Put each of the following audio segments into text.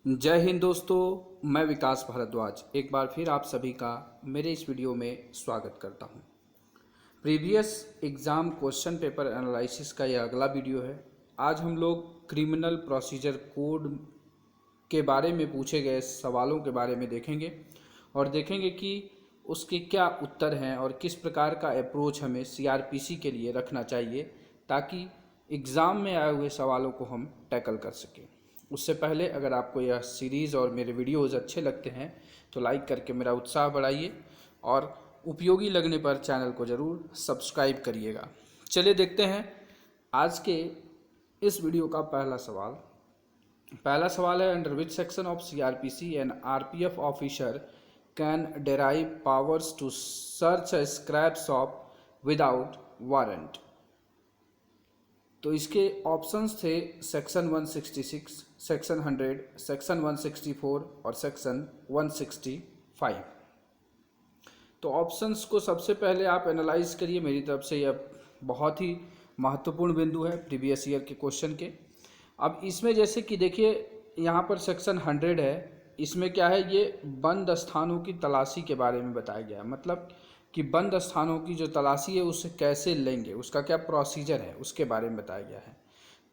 जय हिंद दोस्तों, मैं विकास भारद्वाज एक बार फिर आप सभी का मेरे इस वीडियो में स्वागत करता हूं। Previous exam question paper analysis का यह अगला वीडियो है। आज हम लोग क्रिमिनल प्रोसीजर कोड के बारे में पूछे गए सवालों के बारे में देखेंगे और देखेंगे कि उसके क्या उत्तर हैं और किस प्रकार का अप्रोच हमें सीआरपीसी के लिए रखना चाहिए ताकि एग्ज़ाम में आए हुए सवालों को हम टैकल कर सकें। उससे पहले अगर आपको यह सीरीज़ और मेरे वीडियोज़ अच्छे लगते हैं तो लाइक करके मेरा उत्साह बढ़ाइए और उपयोगी लगने पर चैनल को ज़रूर सब्सक्राइब करिएगा। चलिए देखते हैं आज के इस वीडियो का पहला सवाल है, under which section of CRPC and RPF officer can derive powers to search a scrap shop without warrant. तो इसके ऑप्शंस थे सेक्शन 166, सेक्शन 100, सेक्शन 164 और सेक्शन 165। तो ऑप्शंस को सबसे पहले आप एनालाइज करिए। मेरी तरफ से यह बहुत ही महत्वपूर्ण बिंदु है प्रीवियस ईयर के क्वेश्चन के। अब इसमें जैसे कि देखिए यहाँ पर सेक्शन 100 है, इसमें क्या है, ये बंद स्थानों की तलाशी के बारे में बताया गया है। मतलब कि बंद स्थानों की जो तलाशी है उसे कैसे लेंगे, उसका क्या प्रोसीजर है, उसके बारे में बताया गया है।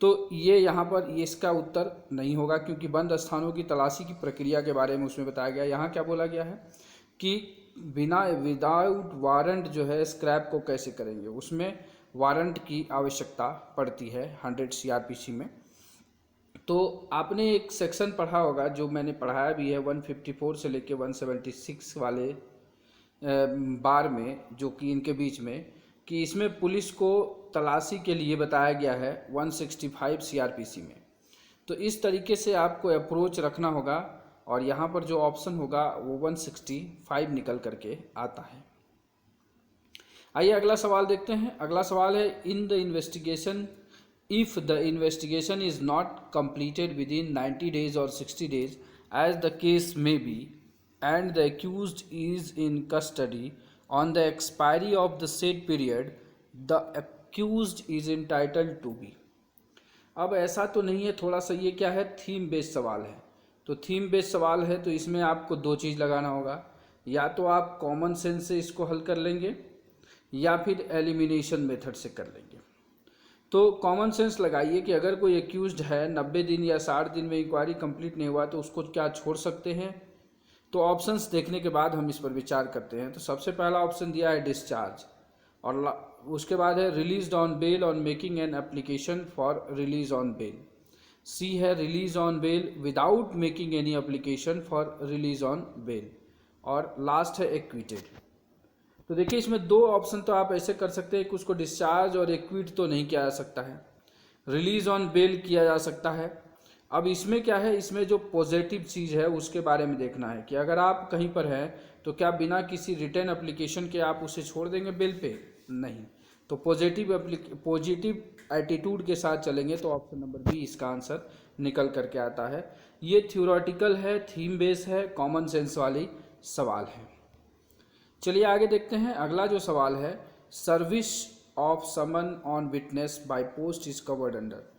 तो ये यहाँ पर ये इसका उत्तर नहीं होगा क्योंकि बंद स्थानों की तलाशी की प्रक्रिया के बारे में उसमें बताया गया है। यहाँ क्या बोला गया है कि विदाउट वारंट जो है स्क्रैप को कैसे करेंगे, उसमें वारंट की आवश्यकता पड़ती है 100 सीआरपीसी में। तो आपने एक सेक्शन पढ़ा होगा जो मैंने पढ़ाया भी है 154 से लेके 176 वाले बार में, जो कि इनके बीच में, कि इसमें पुलिस को तलाशी के लिए बताया गया है 165 सीआरपीसी में। तो इस तरीके से आपको अप्रोच रखना होगा और यहाँ पर जो ऑप्शन होगा वो 165 निकल करके आता है। आइए अगला सवाल देखते हैं। अगला सवाल है, in the investigation if the investigation is not completed within 90 days or 60 days as the case may be and the accused is in custody on the expiry of the said period, the accused is entitled to be। अब ऐसा तो नहीं है, थोड़ा सा ये क्या है, थीम बेस्ड सवाल है। तो थीम बेस्ड सवाल है तो इसमें आपको दो चीज़ लगाना होगा, या तो आप कॉमन सेंस से इसको हल कर लेंगे या फिर एलिमिनेशन मेथड से कर लेंगे। तो कॉमन सेंस लगाइए कि अगर कोई एक्यूज्ड है 90 दिन या 60 दिन में इंक्वायरी कंप्लीट नहीं हुआ तो उसको क्या छोड़ सकते हैं। तो ऑप्शंस देखने के बाद हम इस पर विचार करते हैं। तो सबसे पहला ऑप्शन दिया है डिस्चार्ज, और उसके बाद है release on bail on making an application for release on bail. C है release on bail without making any application for release on bail, और लास्ट है एक्विटेड। तो देखिए इसमें दो ऑप्शन तो आप ऐसे कर सकते हैं कि उसको डिस्चार्ज और एक्विट तो नहीं किया जा सकता है, रिलीज ऑन बेल किया जा सकता है। अब इसमें क्या है, इसमें जो पॉजिटिव चीज़ है उसके बारे में देखना है कि अगर आप कहीं पर हैं तो क्या बिना किसी रिटर्न एप्लीकेशन के आप उसे छोड़ देंगे बेल पे? नहीं। तो पॉजिटिव एटीट्यूड के साथ चलेंगे तो ऑप्शन नंबर बी इसका आंसर निकल करके आता है। ये थ्योरेटिकल है, थीम बेस है, कॉमन सेंस वाली सवाल है। चलिए आगे देखते हैं। अगला जो सवाल है, service of summon on witness by post is covered under.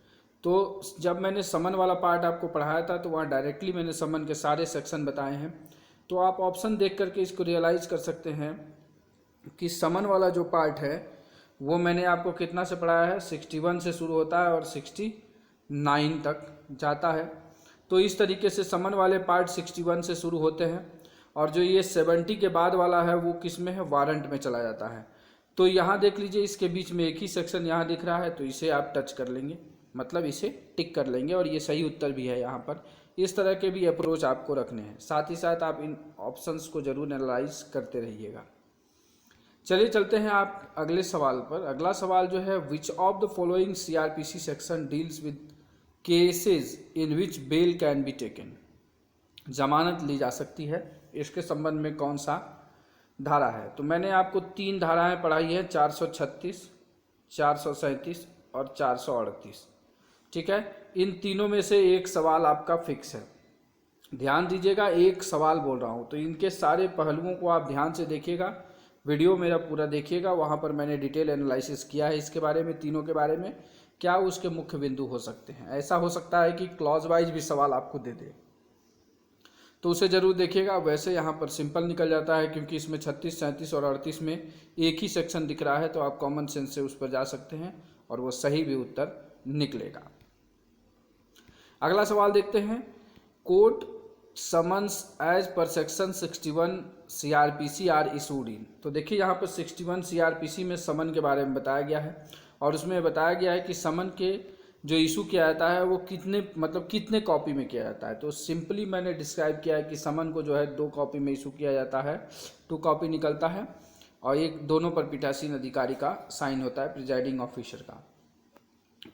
तो जब मैंने समन वाला पार्ट आपको पढ़ाया था तो वहाँ डायरेक्टली मैंने समन के सारे सेक्शन बताए हैं। तो आप ऑप्शन देख करके इसको रियलाइज़ कर सकते हैं कि समन वाला जो पार्ट है वो मैंने आपको कितना से पढ़ाया है, 61 से शुरू होता है और 69 तक जाता है। तो इस तरीके से समन वाले पार्ट 61 से शुरू होते हैं और जो ये 70 के बाद वाला है वो किस में है, वारंट में चला जाता है। तो यहाँ देख लीजिए इसके बीच में एक ही सेक्शन यहाँ दिख रहा है, तो इसे आप टच कर लेंगे, मतलब इसे टिक कर लेंगे और ये सही उत्तर भी है यहाँ पर। इस तरह के भी अप्रोच आपको रखने हैं, साथ ही साथ आप इन ऑप्शंस को जरूर एनालाइज करते रहिएगा। चलिए चलते हैं आप अगले सवाल पर। अगला सवाल जो है, which of the following CRPC section deals with cases in which bail can be taken. जमानत ली जा सकती है, इसके संबंध में कौन सा धारा है। तो मैंने आपको 3 धाराएं पढ़ाई है, 436, 437 और 438। ठीक है, इन तीनों में से एक सवाल आपका फिक्स है। ध्यान दीजिएगा, एक सवाल बोल रहा हूँ तो इनके सारे पहलुओं को आप ध्यान से देखिएगा, वीडियो मेरा पूरा देखिएगा, वहाँ पर मैंने डिटेल एनालिसिस किया है इसके बारे में, तीनों के बारे में, क्या उसके मुख्य बिंदु हो सकते हैं। ऐसा हो सकता है कि क्लॉज वाइज भी सवाल आपको दे दे। तो उसे ज़रूर देखिएगा। वैसे यहाँ पर सिंपल निकल जाता है क्योंकि इसमें 36, 37 और 38 में एक ही सेक्शन दिख रहा है, तो आप कॉमन सेंस से उस पर जा सकते हैं और वो सही भी उत्तर निकलेगा। अगला सवाल देखते हैं। Court summons as per section 61 CRPC are issued in. तो देखिए यहाँ पर 61 CRPC में समन के बारे में बताया गया है और उसमें बताया गया है कि समन के जो इशू किया जाता है वो कितने कॉपी में किया जाता है। तो सिंपली मैंने डिस्क्राइब किया है कि समन को जो है 2 कॉपी में इशू किया जाता है, 2 कॉपी निकलता है और एक दोनों पर पीठासीन अधिकारी का साइन होता है, प्रिजाइडिंग ऑफिसर का।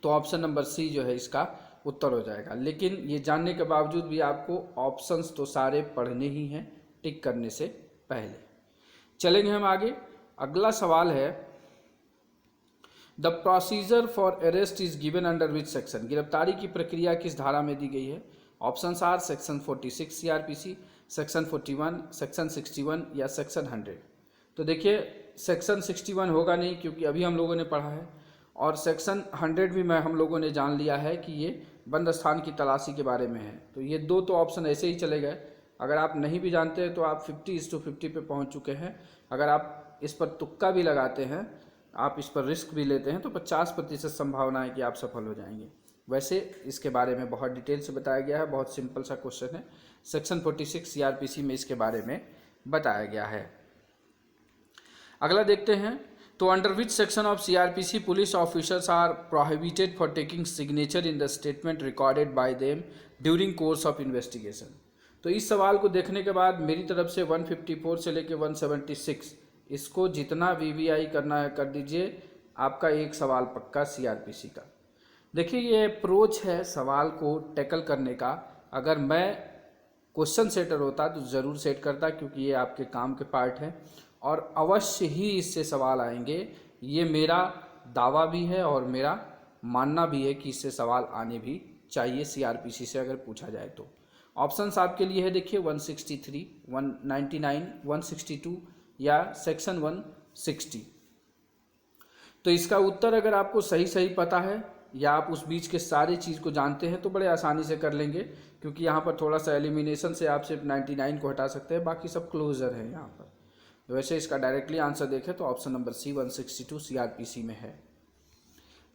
तो ऑप्शन नंबर सी जो है इसका उत्तर हो जाएगा। लेकिन ये जानने के बावजूद भी आपको ऑप्शंस तो सारे पढ़ने ही हैं टिक करने से पहले। चलेंगे हम आगे। अगला सवाल है, the procedure for arrest is given under which section. गिरफ्तारी की प्रक्रिया किस धारा में दी गई है? Options are section 46 CRPC, section 41, section 61 या सेक्शन 100। तो देखिए सेक्शन 61 होगा नहीं क्योंकि अभी हम लोगों ने पढ़ा है, और सेक्शन 100 भी हम लोगों ने जान लिया है कि ये बंद स्थान की तलाशी के बारे में है। तो ये 2 तो ऑप्शन ऐसे ही चले गए। अगर आप नहीं भी जानते हैं तो आप 50:50 पे पहुंच चुके हैं। अगर आप इस पर तुक्का भी लगाते हैं, आप इस पर रिस्क भी लेते हैं, तो 50% संभावना है कि आप सफल हो जाएंगे। वैसे इसके बारे में बहुत डिटेल से बताया गया है, बहुत सिंपल सा क्वेश्चन है। सेक्शन 46 CRPC में इसके बारे में बताया गया है। अगला देखते हैं। तो under which section of CRPC police officers are prohibited for taking signature in the statement recorded by them during course of investigation. तो इस सवाल को देखने के बाद मेरी तरफ से 154 से लेकर 176 इसको जितना VVI करना है कर दीजिए, आपका एक सवाल पक्का CRPC का। देखिए ये अप्रोच है सवाल को टैकल करने का। अगर मैं क्वेश्चन सेटर होता तो ज़रूर सेट करता, क्योंकि ये आपके काम के पार्ट है और अवश्य ही इससे सवाल आएंगे। ये मेरा दावा भी है और मेरा मानना भी है कि इससे सवाल आने भी चाहिए CRPC से अगर पूछा जाए तो। ऑप्शंस आपके लिए है, देखिए 163, 199, 162 या सेक्शन 160। तो इसका उत्तर अगर आपको सही पता है या आप उस बीच के सारे चीज़ को जानते हैं तो बड़े आसानी से कर लेंगे, क्योंकि यहाँ पर थोड़ा सा एलिमिनेशन से आप सिर्फ 99 को हटा सकते हैं, बाकी सब क्लोजर है यहाँ पर। वैसे इसका डायरेक्टली आंसर देखें तो ऑप्शन नंबर सी 162 CRPC में है।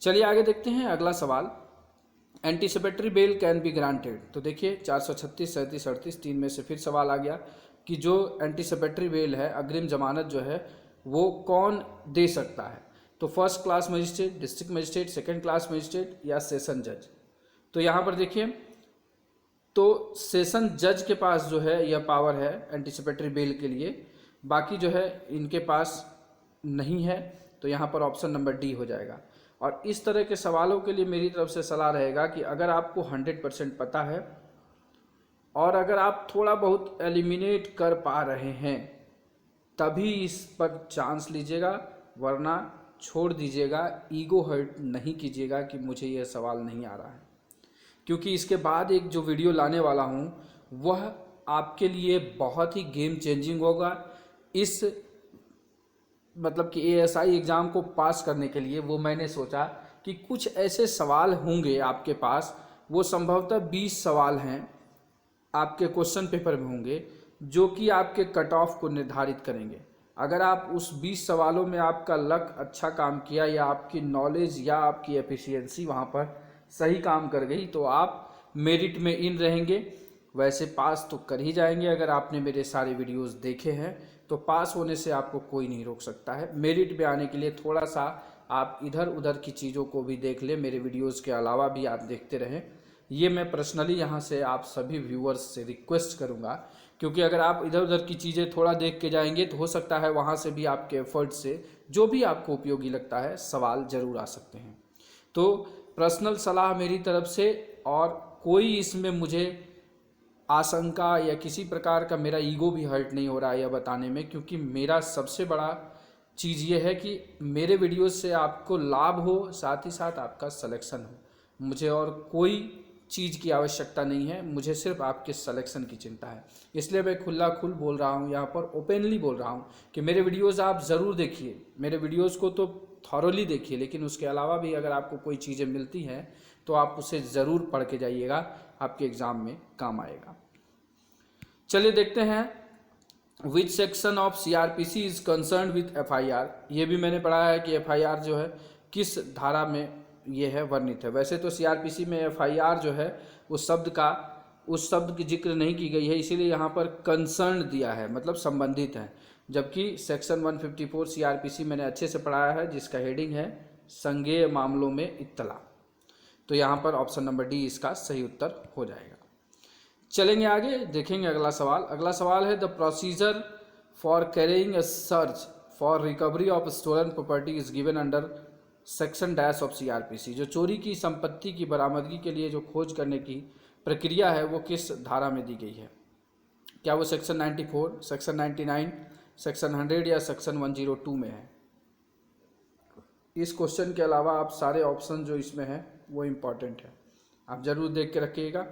चलिए आगे देखते हैं अगला सवाल। Anticipatory bail can be granted. तो देखिए 436, 37, 38 3 में से फिर सवाल आ गया कि जो एंटीसिपेटरी बेल है, अग्रिम जमानत जो है, वो कौन दे सकता है। तो first class magistrate, district magistrate, second class magistrate या सेशन जज। तो यहाँ पर देखिए तो सेशन जज के पास जो है यह पावर है एंटीसिपेटरी बेल के लिए, बाकी जो है इनके पास नहीं है। तो यहाँ पर ऑप्शन नंबर डी हो जाएगा। और इस तरह के सवालों के लिए मेरी तरफ से सलाह रहेगा कि अगर आपको 100% पता है और अगर आप थोड़ा बहुत एलिमिनेट कर पा रहे हैं तभी इस पर चांस लीजिएगा, वरना छोड़ दीजिएगा। ईगो हर्ट नहीं कीजिएगा कि मुझे यह सवाल नहीं आ रहा है, क्योंकि इसके बाद एक जो वीडियो लाने वाला हूँ वह आपके लिए बहुत ही गेम चेंजिंग होगा। इस मतलब कि ASI एग्ज़ाम को पास करने के लिए वो मैंने सोचा कि कुछ ऐसे सवाल होंगे आपके पास, वो संभवतः 20 सवाल हैं आपके क्वेश्चन पेपर में होंगे, जो कि आपके कट ऑफ को निर्धारित करेंगे। अगर आप उस 20 सवालों में आपका लक अच्छा काम किया या आपकी नॉलेज या आपकी एफिशिएंसी वहाँ पर सही काम कर गई तो आप मेरिट में इन रहेंगे। वैसे पास तो कर ही जाएंगे। अगर आपने मेरे सारे वीडियोस देखे हैं तो पास होने से आपको कोई नहीं रोक सकता है। मेरिट में आने के लिए थोड़ा सा आप इधर उधर की चीज़ों को भी देख लें, मेरे वीडियोस के अलावा भी आप देखते रहें। ये मैं पर्सनली यहाँ से आप सभी व्यूअर्स से रिक्वेस्ट करूँगा, क्योंकि अगर आप इधर उधर की चीज़ें थोड़ा देख के जाएंगे तो हो सकता है वहाँ से भी आपके एफर्ट से जो भी आपको उपयोगी लगता है सवाल ज़रूर आ सकते हैं। तो पर्सनल सलाह मेरी तरफ से, और कोई इसमें मुझे आशंका या किसी प्रकार का मेरा ईगो भी हर्ट नहीं हो रहा है यह बताने में, क्योंकि मेरा सबसे बड़ा चीज़ ये है कि मेरे वीडियोस से आपको लाभ हो, साथ ही साथ आपका सिलेक्शन हो। मुझे और कोई चीज़ की आवश्यकता नहीं है, मुझे सिर्फ आपके सिलेक्शन की चिंता है। इसलिए मैं खुल बोल रहा हूँ, यहाँ पर ओपनली बोल रहा हूँ कि मेरे वीडियोस आप ज़रूर देखिए। मेरे वीडियोस को तो थॉरोली देखिए, लेकिन उसके अलावा भी अगर आपको कोई चीज़ें मिलती हैं तो आप उसे ज़रूर पढ़ के जाइएगा, आपके एग्ज़ाम में काम आएगा। चलिए देखते हैं विच section of CrPC is concern with FIR. ये भी मैंने पढ़ा है कि एफआईआर जो है किस धारा में ये है वर्णित है। वैसे तो सीआरपीसी में एफआईआर जो है उस शब्द की जिक्र नहीं की गई है, इसीलिए यहाँ पर कंसर्न दिया है, मतलब संबंधित है। जबकि सेक्शन 154 सीआरपीसी मैंने अच्छे से पढ़ाया है, जिसका हेडिंग है संज्ञेय मामलों में इत्तला। तो यहाँ पर ऑप्शन नंबर डी इसका सही उत्तर हो जाएगा। चलेंगे आगे, देखेंगे अगला सवाल। अगला सवाल है the procedure for carrying a search for recovery of stolen property is given under section dash of CRPC. जो चोरी की संपत्ति की बरामदगी के लिए जो खोज करने की प्रक्रिया है वो किस धारा में दी गई है? क्या वो सेक्शन 94, सेक्शन 99, सेक्शन 100 या सेक्शन 102 में है? इस क्वेश्चन के अलावा आप सारे ऑप्शन जो इसमें हैं वो इम्पॉर्टेंट है, आप जरूर देख के रखिएगा।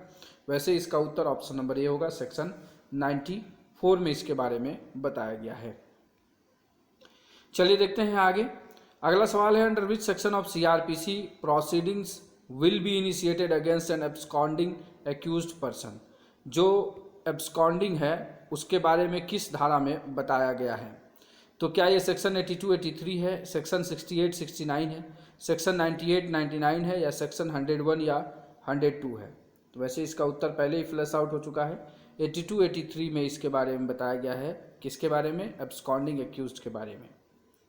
वैसे इसका उत्तर ऑप्शन नंबर ए होगा, सेक्शन 94 में इसके बारे में बताया गया है। चलिए देखते हैं आगे। अगला सवाल है under which section of CrPC proceedings will be initiated against an absconding accused person. जो एब्सकॉन्डिंग है उसके बारे में किस धारा में बताया गया है? तो क्या ये सेक्शन 82, 83 है, सेक्शन 68, 69 है, सेक्शन 98, 99 है या सेक्शन 101 या 102 है? तो वैसे इसका उत्तर पहले ही फ्लैश आउट हो चुका है। 82, 83 में इसके बारे में बताया गया है। किसके बारे में? एब्सकॉन्डिंग एक्यूज्ड के बारे में।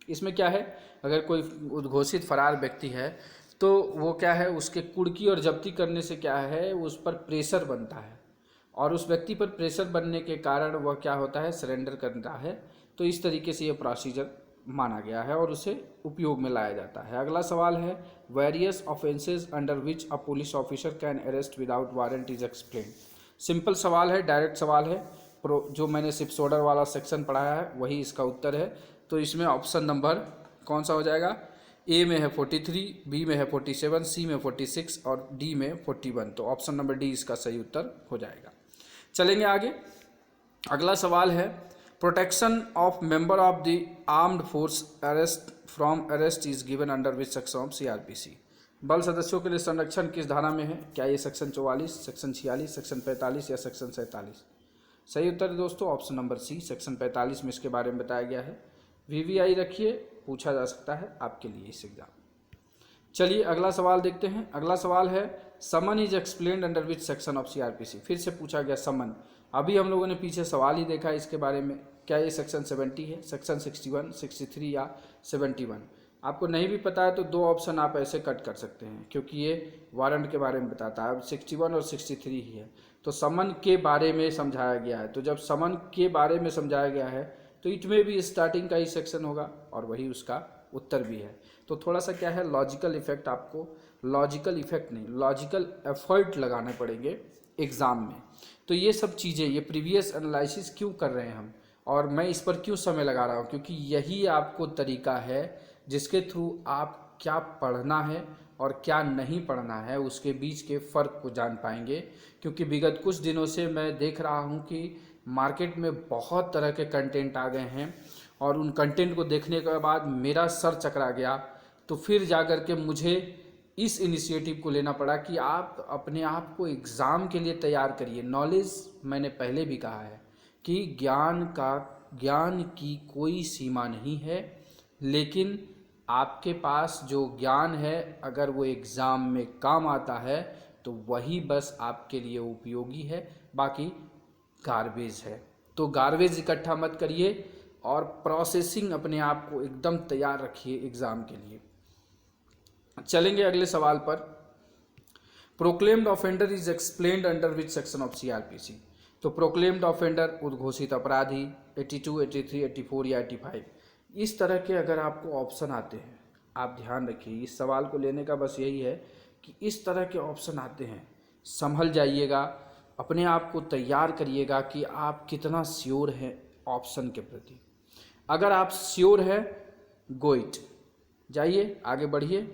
इसमें क्या है, अगर कोई उद्घोषित फरार व्यक्ति है तो वो क्या है, उसके कुर्की और जब्ती करने से क्या है, उस पर प्रेशर बनता है और उस व्यक्ति पर प्रेशर बनने के कारण वह क्या होता है, सरेंडर करता है। तो इस तरीके से ये प्रोसीजर माना गया है और उसे उपयोग में लाया जाता है। अगला सवाल है various offences under which a police officer can arrest without warrant is explain. Simple सवाल है, डायरेक्ट सवाल है। जो मैंने सिप्स ऑर्डर वाला सेक्शन पढ़ाया है वही इसका उत्तर है। तो इसमें ऑप्शन नंबर कौन सा हो जाएगा? ए में है 43, बी में है 47, सी में 46 और डी में 41। तो ऑप्शन नंबर डी इसका सही उत्तर हो जाएगा। चलेंगे आगे। अगला सवाल है protection of member of the armed force arrest from arrest is given under which section of CrPC. बल सदस्यों के लिए संरक्षण किस धारा में है? क्या ये सेक्शन 44, सेक्शन 46, सेक्शन 45 या सेक्शन 47? सही उत्तर है दोस्तों ऑप्शन नंबर सी, सेक्शन 45 में इसके बारे में बताया गया है। वीवीआई रखिए, पूछा जा सकता है आपके लिए इस एग्जाम। चलिए अगला सवाल देखते हैं। अगला सवाल है someone is explained under which section of CrPC. फिर से पूछा गया समन। अभी हम लोगों ने पीछे सवाल ही देखा इसके बारे में। क्या ये सेक्शन 70 है, सेक्शन 61, 63 या 71? आपको नहीं भी पता है तो दो ऑप्शन आप ऐसे कट कर सकते हैं, क्योंकि ये वारंट के बारे में बताता है। अब 61 और 63 ही है, तो समन के बारे में समझाया गया है। तो जब समन के बारे में समझाया गया है तो इट में भी स्टार्टिंग का ही सेक्शन होगा और वही उसका उत्तर भी है। तो थोड़ा सा क्या है, लॉजिकल इफेक्ट, आपको लॉजिकल इफेक्ट नहीं, लॉजिकल एफर्ट लगाने पड़ेंगे एग्ज़ाम में। तो ये सब चीज़ें, ये प्रीवियस एनालिसिस क्यों कर रहे हैं हम, और मैं इस पर क्यों समय लगा रहा हूँ, क्योंकि यही आपको तरीका है जिसके थ्रू आप क्या पढ़ना है और क्या नहीं पढ़ना है उसके बीच के फ़र्क को जान पाएंगे। क्योंकि विगत कुछ दिनों से मैं देख रहा हूँ कि मार्केट में बहुत तरह के कंटेंट आ गए हैं और उन कंटेंट को देखने के बाद मेरा सर चकरा गया। तो फिर जा कर के मुझे इस इनिशिएटिव को लेना पड़ा कि आप अपने आप को एग्ज़ाम के लिए तैयार करिए। नॉलेज, मैंने पहले भी कहा है कि ज्ञान की कोई सीमा नहीं है, लेकिन आपके पास जो ज्ञान है अगर वो एग्ज़ाम में काम आता है तो वही बस आपके लिए उपयोगी है, बाकी गार्बेज है। तो गार्बेज इकट्ठा मत करिए और प्रोसेसिंग अपने आप को एकदम तैयार रखिए एग्ज़ाम के लिए। चलेंगे अगले सवाल पर। Proclaimed offender is explained under which section of CrPC. तो प्रोक्लेम्ड ऑफेंडर उद्घोषित अपराधी 82, 83, 84 या 85, इस तरह के अगर आपको ऑप्शन आते हैं, आप ध्यान रखिए। इस सवाल को लेने का बस यही है कि इस तरह के ऑप्शन आते हैं, संभल जाइएगा, अपने आप को तैयार करिएगा कि आप कितना श्योर हैं ऑप्शन के प्रति। अगर आप श्योर हैं, गो इट, जाइए आगे बढ़िए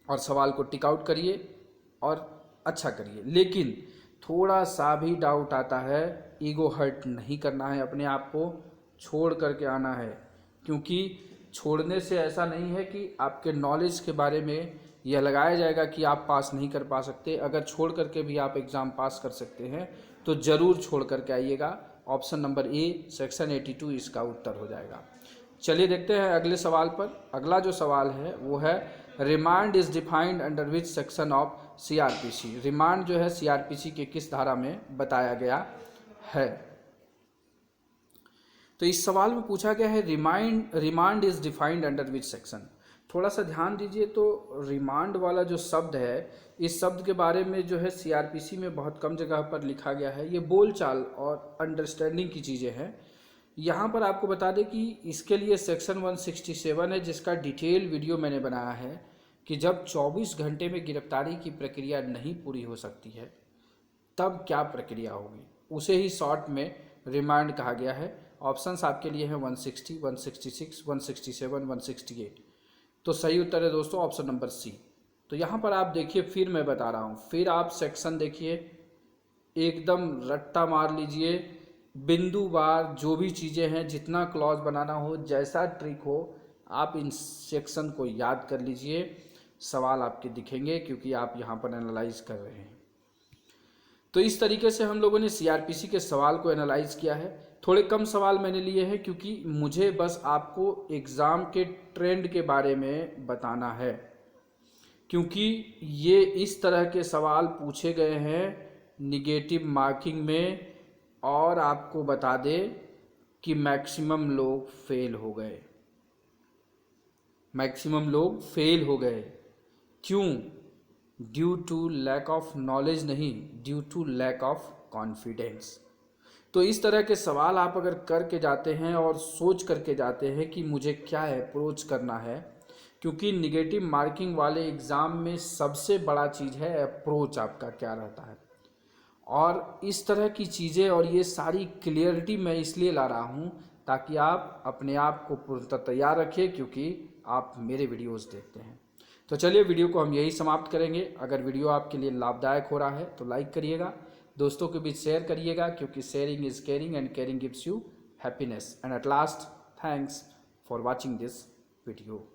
और सवाल को टिक आउट करिए और अच्छा करिए। लेकिन थोड़ा सा भी डाउट आता है, ईगो हर्ट नहीं करना है, अपने आप को छोड़ करके आना है। क्योंकि छोड़ने से ऐसा नहीं है कि आपके नॉलेज के बारे में यह लगाया जाएगा कि आप पास नहीं कर पा सकते। अगर छोड़ करके भी आप एग्ज़ाम पास कर सकते हैं तो ज़रूर छोड़ करके आइएगा। ऑप्शन नंबर ए सेक्शन 82 इसका उत्तर हो जाएगा। चलिए देखते हैं अगले सवाल पर। अगला जो सवाल है वो है remand is defined under which section of CrPC. Remand जो है सीआरपीसी के किस धारा में बताया गया है। तो इस सवाल में पूछा गया है remand is defined under which section. थोड़ा सा ध्यान दीजिए तो रिमांड वाला जो शब्द है, इस शब्द के बारे में जो है सीआरपीसी में बहुत कम जगह पर लिखा गया है। ये बोलचाल और अंडरस्टैंडिंग की चीज़ें हैं। यहाँ पर आपको बता दें कि इसके लिए सेक्शन 167 है, जिसका डिटेल वीडियो मैंने बनाया है कि जब 24 घंटे में गिरफ्तारी की प्रक्रिया नहीं पूरी हो सकती है तब क्या प्रक्रिया होगी, उसे ही शॉर्ट में रिमांड कहा गया है। ऑप्शंस आपके लिए हैं 160, 166, 167, 168। तो सही उत्तर है दोस्तों ऑप्शन नंबर सी। तो यहाँ पर आप देखिए, फिर मैं बता रहा हूँ, फिर आप सेक्शन देखिए, एकदम रट्टा मार लीजिए, बिंदुवार जो भी चीज़ें हैं, जितना क्लॉज बनाना हो, जैसा ट्रिक हो, आप इन सेक्शन को याद कर लीजिए। सवाल आपके दिखेंगे क्योंकि आप यहाँ पर एनालाइज कर रहे हैं। तो इस तरीके से हम लोगों ने सीआरपीसी के सवाल को एनालाइज किया है। थोड़े कम सवाल मैंने लिए हैं क्योंकि मुझे बस आपको एग्ज़ाम के ट्रेंड के बारे में बताना है, क्योंकि ये इस तरह के सवाल पूछे गए हैं निगेटिव मार्किंग में, और आपको बता दें कि मैक्सिमम लोग फेल हो गए। मैक्सिमम लोग फेल हो गए क्यों? Due to lack of knowledge नहीं, due to lack of confidence. तो इस तरह के सवाल आप अगर करके जाते हैं और सोच करके जाते हैं कि मुझे क्या अप्रोच करना है, क्योंकि निगेटिव मार्किंग वाले एग्ज़ाम में सबसे बड़ा चीज़ है अप्रोच आपका क्या रहता है। और इस तरह की चीज़ें और ये सारी क्लियरिटी मैं इसलिए ला रहा हूँ ताकि आप अपने आप को पूर्णतः तैयार रखिए, क्योंकि आप मेरे वीडियोस देखते हैं। तो चलिए वीडियो को हम यही समाप्त करेंगे। अगर वीडियो आपके लिए लाभदायक हो रहा है तो लाइक करिएगा, दोस्तों के बीच शेयर करिएगा, क्योंकि sharing is caring and caring gives you happiness. And at last, thanks for watching this video.